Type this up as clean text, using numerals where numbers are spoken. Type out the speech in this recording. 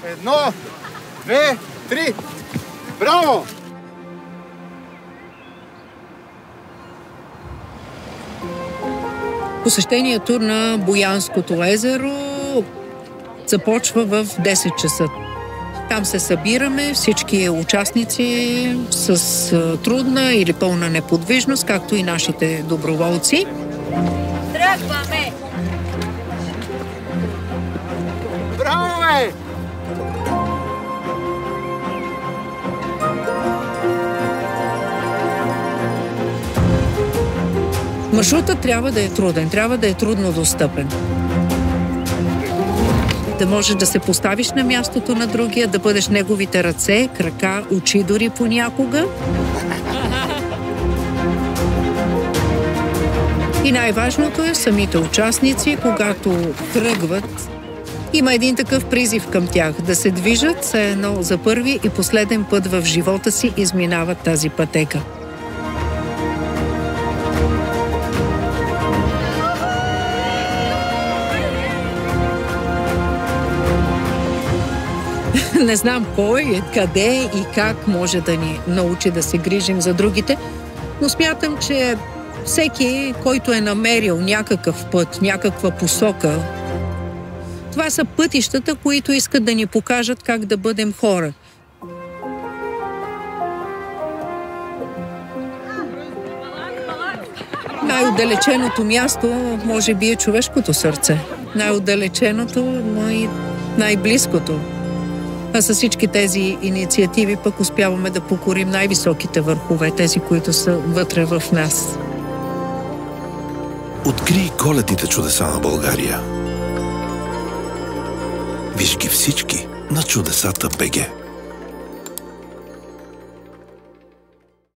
Едно, две, три. Браво! Посещението на Боянското езеро започва в 10 часа. Там се събираме всички участници с трудна или пълна неподвижност, както и нашите доброволци. Тръгваме! Браво, бе! Маршрутът трябва да е труден, трябва да е трудно достъпен. Да можеш да се поставиш на мястото на другия, да бъдеш неговите ръце, крака, очи дори понякога. И най-важното е самите участници, когато тръгват, има един такъв призив към тях да се движат, все едно за първи и последен път в живота си изминават тази пътека. Не знам кой, къде и как може да ни научи да се грижим за другите, но смятам, че всеки, който е намерил някакъв път, някаква посока, това са пътищата, които искат да ни покажат как да бъдем хора. Най-отдалеченото място може би е човешкото сърце. Най-отдалеченото, но и най-близкото. А с всички тези инициативи пък успяваме да покорим най-високите върхове, тези, които са вътре в нас. Открий коледните чудеса на България. Виж ги всички на Чудесата БГ.